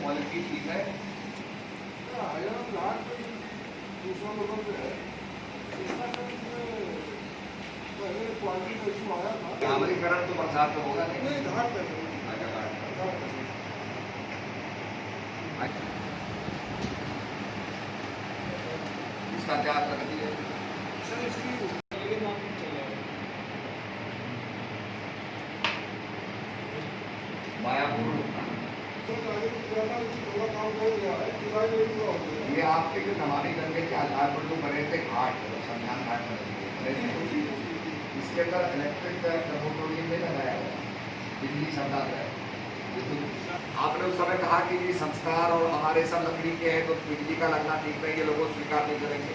Quality ठीक है। डामरीकरण तो बरसात में होगा नहीं। इसका क्या प्रगति है? मायापुर ये आपके जो नमामि गंगे के आधार पर जो बने थे घाट, संज्ञान घाट इसके अंदर इलेक्ट्रिक टर्बोटोरियम में लगाया गया, बिजली संदान है। आपने उस समय कहा कि ये संस्कार और हमारे सब लकड़ी के हैं तो बिजली का लगना ठीक नहीं, ये लोगों स्वीकार नहीं करेंगे।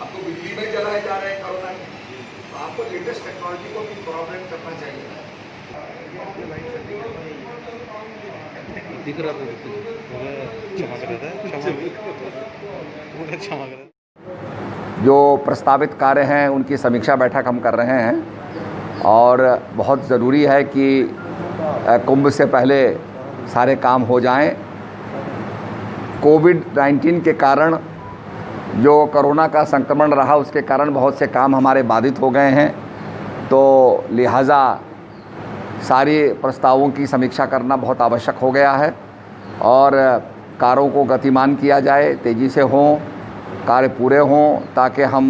अब तो बिजली में जलाए जा रहे हैं कोरोना के, तो आपको लेटेस्ट टेक्नोलॉजी को भी प्रॉब्लम करना चाहिए। दिख रहा था चमक रहा था। जो प्रस्तावित कार्य हैं उनकी समीक्षा बैठक हम कर रहे हैं और बहुत ज़रूरी है कि कुंभ से पहले सारे काम हो जाएं। कोविड-19 के कारण जो कोरोना का संक्रमण रहा उसके कारण बहुत से काम हमारे बाधित हो गए हैं, तो लिहाजा सारे प्रस्तावों की समीक्षा करना बहुत आवश्यक हो गया है और कार्यों को गतिमान किया जाए, तेज़ी से हों, कार्य पूरे हों ताकि हम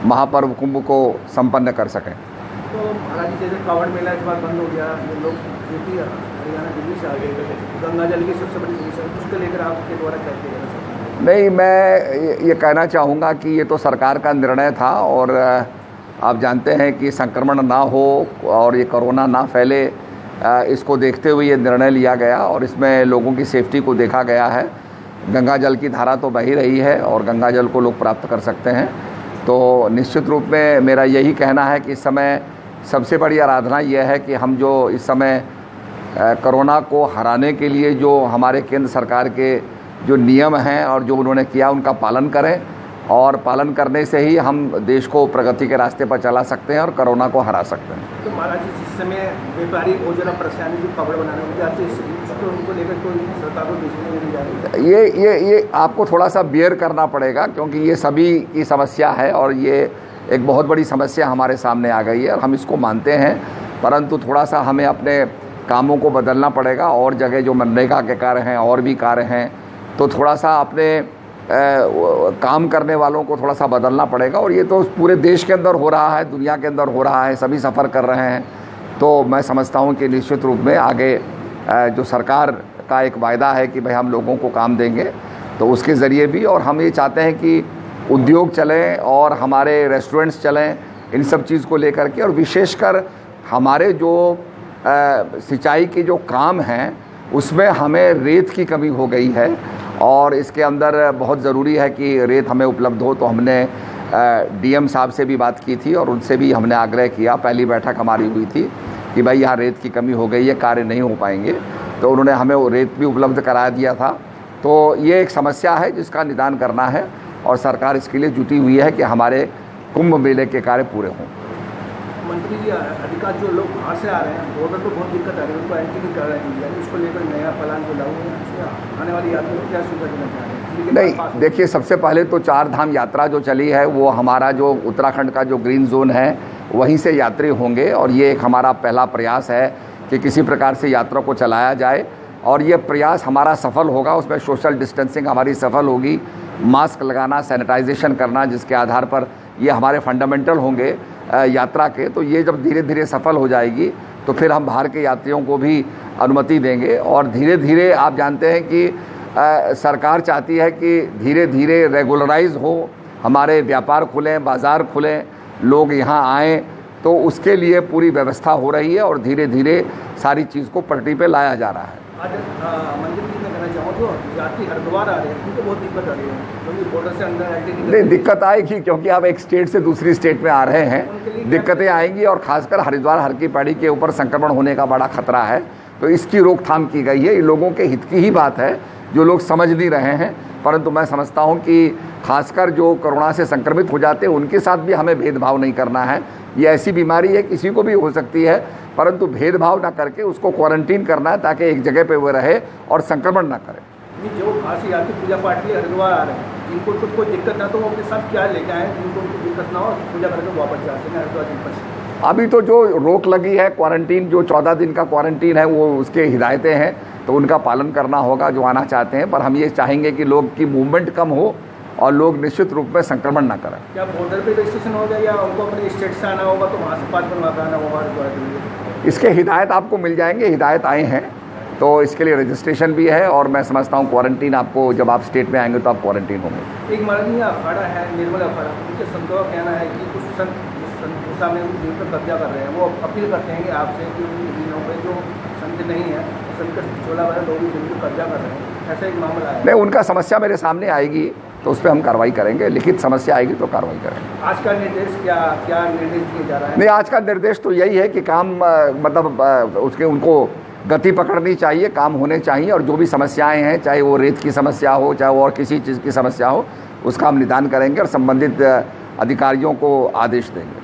महापर्व कुंभ को संपन्न कर सकें। तो महाराज जी जैसे कांवड़ मेला इस बार बंद हो गया, ये लोग यूपी हरियाणा दिल्ली से आ गए, गंगा जल की सबसे बड़ी समस्या, उसको लेकर आपके द्वारा क्या किया जा सकता है? नहीं, मैं ये कहना चाहूँगा कि ये तो सरकार का निर्णय था और आप जानते हैं कि संक्रमण ना हो और ये कोरोना ना फैले, इसको देखते हुए ये निर्णय लिया गया और इसमें लोगों की सेफ्टी को देखा गया है। गंगा जल की धारा तो बही रही है और गंगा जल को लोग प्राप्त कर सकते हैं, तो निश्चित रूप में मेरा यही कहना है कि इस समय सबसे बड़ी आराधना यह है कि हम जो इस समय कोरोना को हराने के लिए जो हमारे केंद्र सरकार के जो नियम हैं और जो उन्होंने किया उनका पालन करें और पालन करने से ही हम देश को प्रगति के रास्ते पर चला सकते हैं और कोरोना को हरा सकते हैं। तो महाराज जी जिस समय व्यापारी बहुत ज़्यादा परेशानी जो कपड़े बनाने उनके उसको उनको लेकर कोई सरकार को देखने नहीं जा रही है? ये आपको थोड़ा सा बेयर करना पड़ेगा क्योंकि ये सभी की समस्या है और ये एक बहुत बड़ी समस्या हमारे सामने आ गई है और हम इसको मानते हैं, परंतु थोड़ा सा हमें अपने कामों को बदलना पड़ेगा और जगह जो मनरेगा के कार्य हैं और भी कार्य हैं, तो थोड़ा सा अपने काम करने वालों को थोड़ा सा बदलना पड़ेगा और ये तो पूरे देश के अंदर हो रहा है, दुनिया के अंदर हो रहा है, सभी सफ़र कर रहे हैं। तो मैं समझता हूँ कि निश्चित रूप में आगे जो सरकार का एक वायदा है कि भाई हम लोगों को काम देंगे, तो उसके ज़रिए भी, और हम ये चाहते हैं कि उद्योग चलें और हमारे रेस्टोरेंट्स चलें, इन सब चीज़ को लेकर के, और विशेषकर हमारे जो सिंचाई के जो काम हैं उसमें हमें रेत की कमी हो गई है और इसके अंदर बहुत ज़रूरी है कि रेत हमें उपलब्ध हो। तो हमने डीएम साहब से भी बात की थी और उनसे भी हमने आग्रह किया, पहली बैठक हमारी हुई थी कि भाई यहाँ रेत की कमी हो गई है, कार्य नहीं हो पाएंगे, तो उन्होंने हमें वो रेत भी उपलब्ध करा दिया था। तो ये एक समस्या है जिसका निदान करना है और सरकार इसके लिए जुटी हुई है कि हमारे कुंभ मेले के कार्य पूरे हों। मंत्री जी अधिकार जो लोग बाहर से आ रहे हैं बॉर्डर पर बहुत दिक्कत आ रही है, उनको एंट्री नहीं कर रहे हैं, उसको लेकर नया प्लान जो लागू है आने वाली यात्रा को क्या सुविधा देना चाह रहे हैं? नहीं, देखिए, सबसे पहले तो 4 धाम यात्रा जो चली है वो हमारा जो उत्तराखंड का जो ग्रीन जोन है वहीं से यात्री होंगे और ये एक हमारा पहला प्रयास है कि किसी प्रकार से यात्रा को चलाया जाए और ये प्रयास हमारा सफल होगा। उसमें सोशल डिस्टेंसिंग हमारी सफल होगी, मास्क लगाना, सैनिटाइजेशन करना, जिसके आधार पर ये हमारे फंडामेंटल होंगे यात्रा के। तो ये जब धीरे धीरे सफल हो जाएगी तो फिर हम बाहर के यात्रियों को भी अनुमति देंगे और धीरे धीरे, आप जानते हैं कि सरकार चाहती है कि धीरे धीरे रेगुलराइज हो, हमारे व्यापार खुलें, बाज़ार खुलें, लोग यहाँ आएँ, तो उसके लिए पूरी व्यवस्था हो रही है और धीरे धीरे सारी चीज़ को पटरी पे लाया जा रहा है। आज मंदिर जी मैं कहना चाहूँ जो यात्री हरिद्वार आ रहे हैं उनको बहुत दिक्कत आ रही है क्योंकि बॉर्डर से अंदर एंट्री नहीं, दिक्कत आएगी क्योंकि आप एक स्टेट से दूसरी स्टेट में आ रहे हैं, दिक्कतें आएंगी और ख़ासकर हरिद्वार हर की पैड़ी के ऊपर संक्रमण होने का बड़ा खतरा है, तो इसकी रोकथाम की गई है। ये लोगों के हित की ही बात है, जो लोग समझ नहीं रहे हैं परंतु मैं समझता हूं कि खासकर जो कोरोना से संक्रमित हो जाते हैं उनके साथ भी हमें भेदभाव नहीं करना है। ये ऐसी बीमारी है, किसी को भी हो सकती है, परंतु भेदभाव ना करके उसको क्वारंटीन करना है ताकि एक जगह पे वो रहे और संक्रमण ना करे। जो खांसी आती पूजा पाठ के लिए हरिद्वार आ रहे हैं, जिनको तो कोई दिक्कत ना तो वो अपने साथ क्या लेके आए, जिनको दिक्कत ना हो पूजा करके वापस जा सकें हरिद्वार जी पर। अभी तो जो रोक लगी है क्वारंटीन, जो 14 दिन का क्वारंटीन है, वो उसके हिदायतें हैं तो उनका पालन करना होगा जो आना चाहते हैं। पर हम ये चाहेंगे कि लोग की मूवमेंट कम हो और लोग निश्चित रूप में संक्रमण ना करें। क्या बॉर्डर पे रजिस्ट्रेशन होगा या उनको अपने स्टेट से आना होगा तो वहाँ से पास बनवा कर आना होगा हरिद्वार के लिए? इसके हिदायत आपको मिल जाएंगे, हिदायत आए हैं तो इसके लिए रजिस्ट्रेशन भी है और मैं समझता हूँ क्वारंटीन आपको जब आप स्टेट में आएंगे तो आप क्वारंटीन होंगे। एक माननीय अखाड़ा है निर्मल अखाड़ा, उनके संतों का कहना है कि कुछ संत सामने जिन पर कब्जा कर रहे हैं वो अपील करते हैं कि आपसे कि उन जमीनों पर जो संत नहीं है, संत 16 लोग जिन पर कब्जा कर रहे हैं, ऐसा एक मामला है। नहीं, उनका समस्या मेरे सामने आएगी तो उस पर हम कार्रवाई करेंगे, लिखित समस्या आएगी तो कार्रवाई करेंगे। आज का निर्देश क्या निर्देश दिया जा रहा है? नहीं, आज का निर्देश तो यही है कि काम मतलब उसके उनको गति पकड़नी चाहिए, काम होने चाहिए और जो भी समस्याएं हैं, चाहे वो रेत की समस्या हो, चाहे वो और किसी चीज़ की समस्या हो, उसका हम निदान करेंगे और संबंधित अधिकारियों को आदेश देंगे।